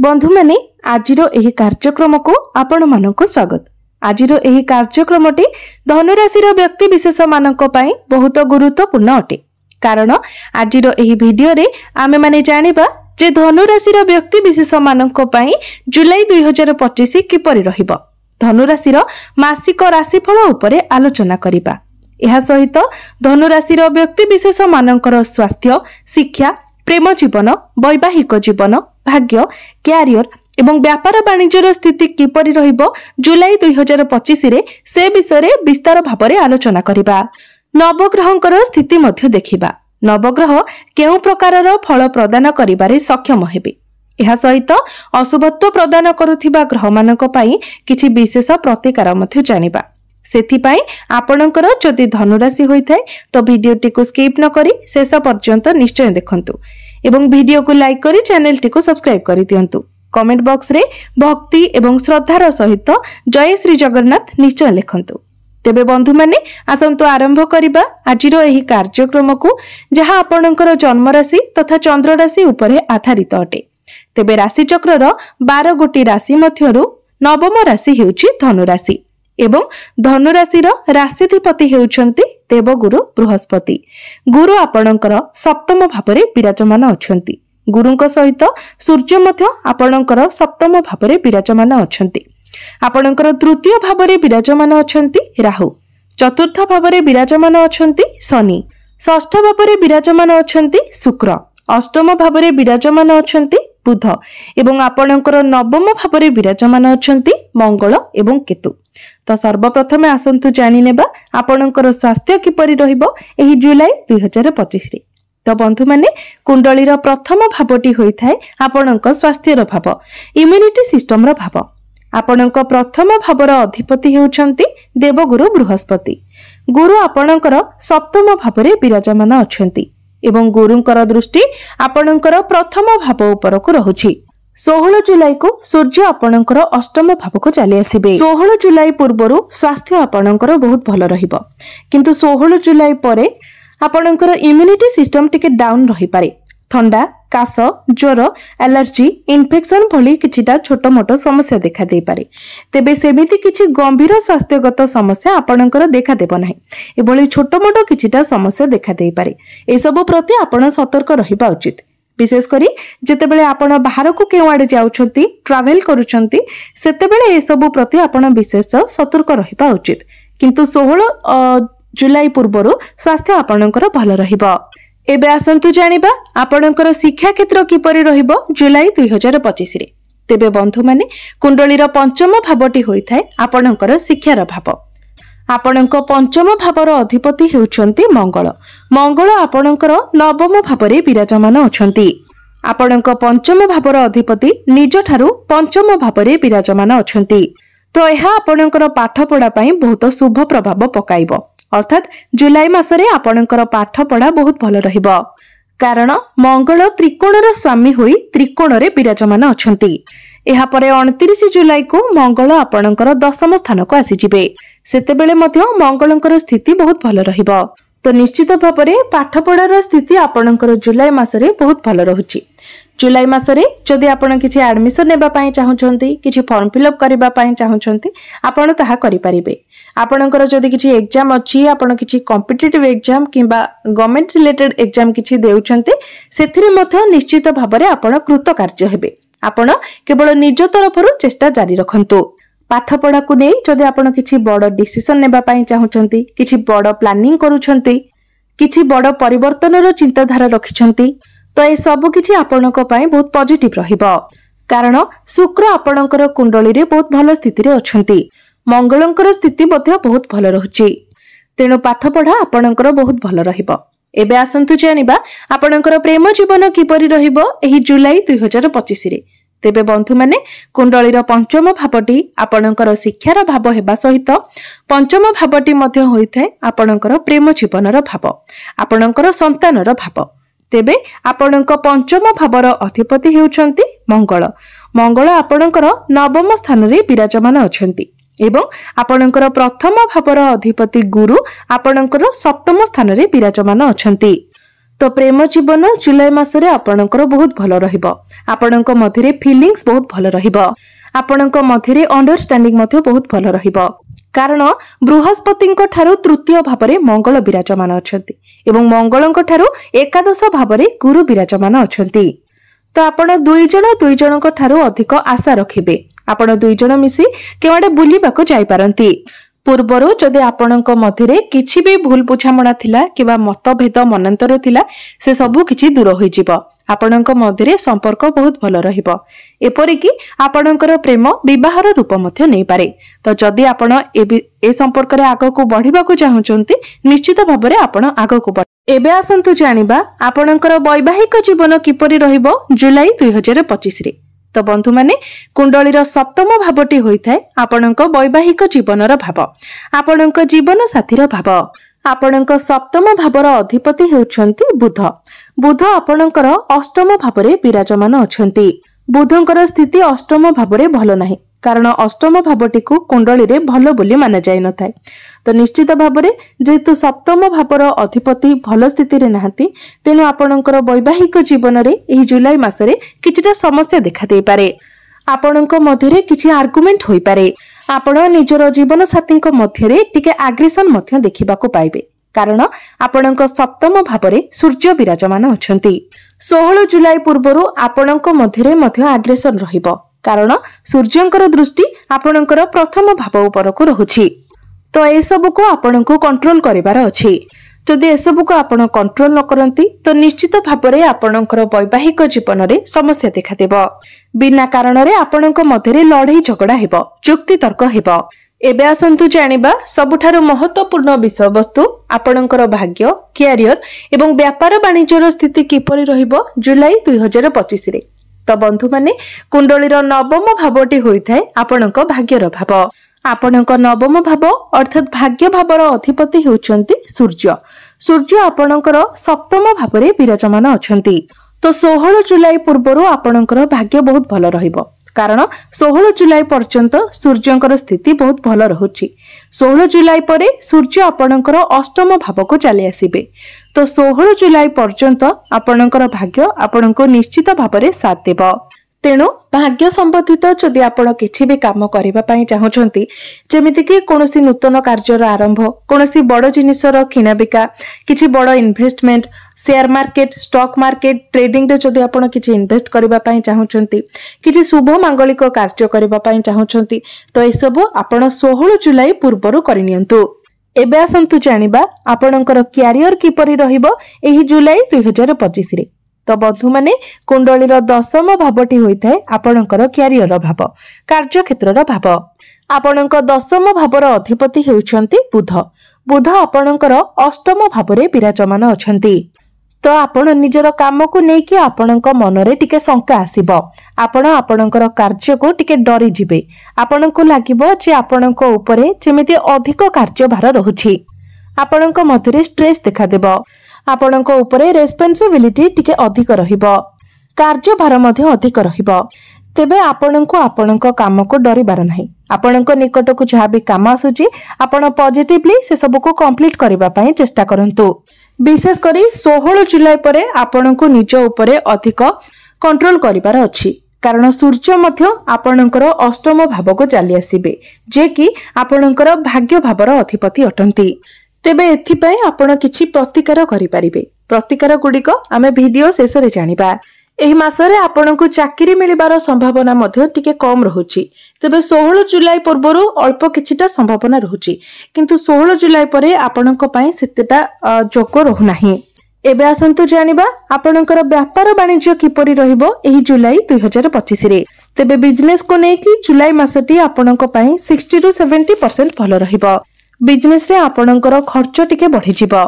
बंधु माने आजिर एही कार्यक्रम को आपण मानको स्वागत। आजिर एही कार्यक्रमटी धनुराशि व्यक्ति विशेष मानक पई बहुत गुरुत्वपूर्ण अटे। कारण आजिर एही वीडियो रे आमे माने जानिबा जे धनुराशि व्यक्ति विशेष मानक पई जुलाई 2025 किपरि रहिबो। धनुराशि मासिक राशिफल उपरे आलोचना करिबा। एहा सहित धनुराशि व्यक्ति विशेष मानकर स्वास्थ्य, शिक्षा, प्रेम जीवन, वैवाहिक जीवन, भाग्य, क्यारियर एवं व्यापार वाणिज्यर स्थिति किपरि रहिबो जुलाई 2025 रे से विषय रे विस्तार भाबरे आलोचना करिबा। नवग्रहंकर स्थिति मध्य देखिबा। नवग्रह केउ प्रकारर फल प्रदान करिबारे सक्षम हेबे। एहा सहित अशुभत्व प्रदान करुथिबा ग्रह मानक पई किछि विशेष प्रतिकार मध्य जानिबा। सेथिपाई आपणकर जदि धनुराशि होइथाय तो वीडियोटी को स्किप न करी शेष पर्यंत निश्चय देखंतु एवं वीडियो को लाइक करी चैनल टी को सब्सक्राइब करि दियंतु। कमेंट बॉक्स रे भक्ति एवं श्रद्धार सहित जय श्री जगन्नाथ निश्चय लिखंतु। तेबे बंधु माने आसंतु आरंभ करिबा आजिरो एही कार्यक्रम को जहा आपणकर जन्म राशि तथा चंद्र राशि उपरे आधारित अटे। तेबे राशि चक्रर 12 गोटी राशि मध्यरु नवम राशि हेउची धनुराशि एवं धनुराशिर राशिधिपति हेउछंती देवगुरु बृहस्पति। गुरु आपणकर सप्तम भावरे विराजमान अछंती। गुरुंक सहित सूर्य मध्य आपणकर सप्तम भावरे विराजमान अछंती। आपणकर तृतीय भावरे विराजमान अछंती राहु। चतुर्थ भावरे विराजमान अछंती शनि। षष्ठ भावरे विराजमान अछंती शुक्र। अष्टम भावरे विराजमान अछंती बुध एवं आपणकर नवम भावरे विराजमान अछंती मंगल एवं केतु। तो सर्वप्रथमे आसंतु जानि नेबा आपणकर स्वास्थ्य किपरि रहिबो एही जुलाई 2025 रे। तो बंधु माने कुंडलीर प्रथम भावटी होइथाय आपणक स्वास्थ्यर भाव, इम्यूनिटी सिस्टम रो भाव। आपणक प्रथम भावर अधिपति हेउछंती देवगुरु बृहस्पति। गुरु आपणकर सप्तम भावरे विराजमान अछंती एवं गुरुंकर दृष्टि आपणकर प्रथम भाव उपरको रहुछि। 16 जुलाई को सूर्य आपणकर अष्टम भाव को चली आसीबे। 16 जुलाई पूर्वरु स्वास्थ्य आपणकर बहुत भल रहिबो, किंतु 16 जुलाई परे आपणकर इम्यूनिटी सिस्टम टिके डाउन रहि पारे। ठंडा, काश, ज्वर, एलर्जी, इन्फेक्शन भली किछिटा छोट मोटो समस्या देखा दे पारे। तेबे सेमिति किछि गंभीर स्वास्थ्यगत समस्या आपणकर देखा देबो नाही। एबोली छोट मोटो किछिटा समस्या देखा दे पारे। ए सब प्रति आपण सतर्क रहिबा उचित। विशेष करी जेतेबेले आपण बाहर को केउ आडे जाउछंती, ट्रैवल करूछंती, सेतेबेले ए सब प्रति आपण विशेष सतर्क रहिबा उचित। किंतु 16 जुलाई पूर्वरु स्वास्थ्य आपणकर भल रहिबो। एबे आसंतु जानिबा आपणकर शिक्षा क्षेत्र किपरि रहिबो जुलाई 2025 रे। तेबे बंधु माने कुंडलीर पंचम भावटी होइथाय आपणकर शिक्षार भाव। आपणक पंचम भावर अधिपति हेउछंती मंगल। मंगल आपणकर नवम भावरे विराजमान अछंती। आपणक पंचम भावर अधिपति निज ठारू पंचम भावरे विराजमान अछंती। तो यह आपणकर पाठ पढ़ा पई बहुत शुभ प्रभाव पकाइबो। अर्थात जुलाई मासरे आपणकर पाठ पढ़ा बहुत भल रहिबो। कारण मंगल त्रिकोणर स्वामी होई त्रिकोणरे विराजमान अछंती। एहा परे 29 जुलाई को मंगल आपणकर दशम स्थान को आसी जिबे। सेतेबेले मध्य मंगलंकर स्थिति बहुत भल रहिबो। तो निश्चित भाबरे पाठ पढ़ार स्थिति आपणकर जुलाई मासरे बहुत भल रहुची। जुलाई मासरे जदि आपण किछि एडमिशन नेबा पई चाहुचंती, किछि फॉर्म फिलअप करबा पई चाहुचंती, आपण ताहा करि परिबे। आपणकर जदि किछि एग्जाम अछि, आपण किछि कॉम्पिटिटिव एग्जाम किबा गवर्नमेंट रिलेटेड एग्जाम किछि देउचंती, सेथिरे मध्य निश्चित भाबरे आपण कृतकार्य हेबे। आपण केवल निज तरफरु चेष्टा जारी रखंतु। पाठ पढ़ा को नै जदि आपण किछि बड़ डिसिजन नेबा पई चाहुचंती, किछि बड़ प्लानिंग करूचंती, किछि बड़ परिवर्तनर चिंताधारा रखिचंती, तो ए सब किछि आपणक पई बहुत पॉजिटिव रहिबो। कारण शुक्र आपणकर कुंडली रे बहुत भल स्थिति रे अछंती। मंगलंकर स्थिति मध्ये बहुत भल रहुची। तेणु पाठ पढ़ा आपणकर बहुत भल रहिबो। एबे आसंतु जानिबा आपणकर प्रेम जीवन किपरि रहिबो एही जुलाई 2025 रे। तेबे बंधु माने कुंडलीर पंचम भावटी आपणकर शिक्षार भाव हेबा सहित पंचम भावटी मध्ये होइथाय आपणकर प्रेम जीवनर भाव, आपणकर संतानर भाव। तेबे आपणक पंचम भावर अधिपति हेउछंती मंगल। मंगल आपणकर नवम स्थान रे विराजमान अछंती एवं आपणकर प्रथम भावर अधिपति गुरु आपणकर सप्तम स्थान रे विराजमान अछंती। तो प्रेम जीवन जुलाई मासरे आपणकर बहुत भल रहिबो। आपणक मध्यरे फीलिंग्स बहुत भल रहिबो। आपणक मध्यरे अंडरस्टैंडिंग मध्य बहुत भल रहिबो। कारण बृहस्पति ठारू तृतीय भावरे मंगल विराजमान अछंती एवं मंगलंक ठारू एकादश भावरे गुरु विराजमान अछंती। तो आपण दुई जन ठारू अधिक आशा रखिबे। आपण दुई जन मिसी केवाडे बुलिबाको जाई पारंती। पूर्वरु जदि आपणक मध्यरे किछि भी भूल बुझामणा थिला किबा मतभेद मनांतर थिला से सबु किछि दूर होई जिवो। आपणक मध्यरे संपर्क बहुत भल रहिबो। एपरि कि आपणकर प्रेम विवाहर रूप मध्य नै पारे। तो जदि आपण ए संपर्क रे आगो को बढ़िबा को चाहुचंती निश्चित भाबरे आपण आगो को एबे आसंतु जानिबा आपणकर वैवाहिक जीवन किपरि रहिबो जुलाई 2025 रे। तो बंधु माने कुंडलीर सप्तम भावटी होइथाय आपणक वैवाहिक जीवनर भाव, आपणक जीवन साथीर भाव। आपणक सप्तम भावर अधिपति हेउछंती बुध। बुध आपणकर अष्टम भावरे विराजमान अछंती। बुधंकर स्थिति अष्टम भावरे भल नाही, कारण अष्टम भावटी को कुंडली रे भल बोली माना जाय नथाय। तो निश्चित भावरे जेतु सप्तम भावर अधिपति भल स्थिति रे नाहंती, तेनु आपणकर वैवाहिक जीवन रे एही जुलाई मासरे किछिटा समस्या देखा देई पारे। आपणक मध्यरे किछि आर्गुमेंट होई पारे। आपण निजर जीवन साथीक मध्यरे टिके एग्रेशन मध्य देखिबाको पाइबे, कारण आपणक सप्तम भावरे सूर्य विराजमान अछंती। 16 जुलाई पूर्वरु आपणक मध्यरे मध्य एग्रेशन रहिबो, कारण सूर्यंकर दृष्टि आपणकर प्रथम भाव उपरको रहुछि। तो ए सब को आपणको कंट्रोल करिवार अछि। जदि ए सब को आपण कंट्रोल न करंती तो निश्चित भाबरे आपणकर वैवाहिक जीवन रे समस्या देखा देबो। बिना कारण रे आपणक मध्यरे लड़ाई झगड़ा हेबो, युक्ति तर्क हेबो। एबे आसंतु जानिबा सबुठारु महत्वपूर्ण विषय वस्तु आपणकर भाग्य, कैरियर एवं व्यापार वाणिज्यर स्थिति किपरि रहिबो जुलाई 2025 रे। तो बंधु माने कुंडलीर नवम भावटी होइथाय आपणक भाग्यर भाव। आपणक नवम भाव अर्थात भाग्य भावर अधिपति हेउचंती सूर्य। सूर्य आपणकर सप्तम भावरे विराजमान अछंती। तो 16 जुलाई पूर्वरु आपणकर भाग्य बहुत भल रहिबो, कारण 16 जुलाई पर्यंत सूर्यंकर स्थिति बहुत भल रहुछि। 16 जुलाई परे सूर्य आपणकर अष्टम भाव को चली आसीबे। तो 16 जुलाई पर्यंत आपणकर भाग्य आपणको निश्चित भावरे साथ देबो। तेणु भाग्य संबंधित जदि आपण किछि भी काम करिबा पई चाहुचंती, जेमिति कि कोनोसी नूतन कार्यर आरंभ, कोनोसी बड़ जिनिसर किना बिका, किछि बड़ investment, share market, stock market, trading रे जदि आपण किछि इन्वेस्ट करिबा पई चाहुचंती, किछि शुभ मांगलिक कार्य करिबा पई चाहुचंती, तो ए सब आपण 16 जुलाई पूर्वरु करिनियंतु। एबे आसंतु जानिबा आपणकर कैरियर किपरि रहिबो एही जुलाई 2025 रे। तो बंधु माने कुंडलीर दशम भावटी होइथाय आपणकर कैरियर भाव, कार्य क्षेत्रर भाव। आपणक दशम भावर अधिपति हेउछंती बुध। बुध आपणकर अष्टम भावरे विराजमान अछंती। तो आपण निजर काम को नेकी आपणक मनरे टिके शंका आसीबो। आपण आपणकर कार्य को टिके डरी जिबे। आपणको लागिबो जे आपणक उपरे जेमिति अधिक कार्यभार रहुछि। आपणक मध्यरे स्ट्रेस देखा देबो। आपणक उपरे रेस्पॉन्सिबिलिटी टिके अधिक रहिबो, कार्यभार मध्य अधिक रहिबो। तेबे आपणको आपणक काम को डरिबार नाही। आपणक निकट को जहा भी काम आसुची आपण पॉजिटिवली से सब को कंप्लीट करबा पई चेष्टा करंतु। विशेष करी 16 जुलाई परे आपणको निज उपरे अधिक कंट्रोल करिबार अछि, कारण सूर्य मध्य आपणकर अष्टम भाव को चली आसीबे, जे कि आपणकर भाग्य भावर अधिपति अटंती। तेबे एथिपाई आपण किछि प्रतिकार करि परिबे। प्रतिकार गुडिक आमे वीडियो शेष रे जानिबा। एही मासरे आपणको चाकरी मिलिबार संभावना मध्य टिके कम रहुछि। तेबे 16 जुलाई पूर्वरु अल्प किछिटा संभावना रहुछि, किंतु 16 जुलाई परे आपणको पई सेतेटा जोग रहु नाही। एबे आसंतु जानिबा आपणकर व्यापार वाणिज्य किपरि रहिबो एही जुलाई 2025 रे। तेबे बिजनेस को नेकी जुलाई मासटी आपणको पई 60 to 70% भलो रहिबो। बिजनेस रे आपणकर खर्च टिके बढ़ी जिवो,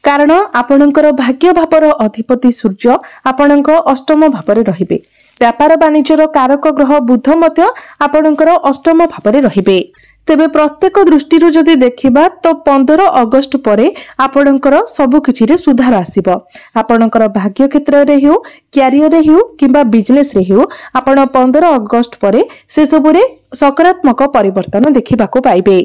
कारण आपणकर भाग्य भावर अधिपति सूर्य आपणक अष्टम भावरे रहिबे। व्यापार वाणिज्यर कारक ग्रह बुध मध्य आपणकर अष्टम भावरे रहिबे। तेबे प्रत्येक दृष्टिरु जदि देखिबा तो 15 अगस्त परे आपणकर सब किछि रे सुधार आसीबो। आपणकर भाग्य क्षेत्र रे हिउ, कैरियर रे हिउ किबा बिजनेस रे हिउ, आपण 15 अगस्त परे से सबुरे सकारात्मक परिवर्तन देखिबाको पाइबे।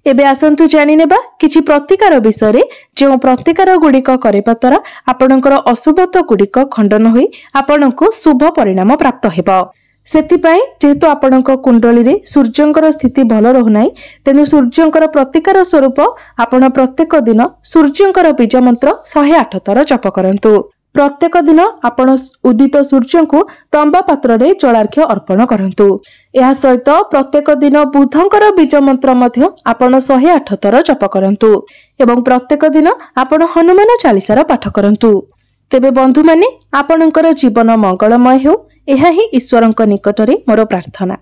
एबे आसंतु जानि नेबा किछि प्रतिकार विषय जो प्रतिकार गुड़िक करबा द्वारा आपणकर अशुभत्व गुड़िक खंडन होई आपणको शुभ परिणाम प्राप्त हेबो। सेथिपाई जेहेतु आपणक कुंडली रे सूर्यंकर स्थिति भल रहुनाई तेनु सूर्यंकर प्रतिकार स्वरूप आपण प्रत्येक दिन सूर्यंकर बीज मंत्र 108 थर जप करंतु। प्रत्येक दिन आपण उदित सूर्य को तंबा पात्र रे जलार्घ्य अर्पण करंतु। एहा सहित प्रत्येक दिन बुधंकर बीज मंत्र मध्य आपण 108 थर जप करंतु एवं प्रत्येक दिन आपण हनुमान चालीसार पाठ करंतु। तेबे बंधु माने आपणकर जीवन मंगलमय हो, यह ही ईश्वरंक निकटरे मोर प्रार्थना।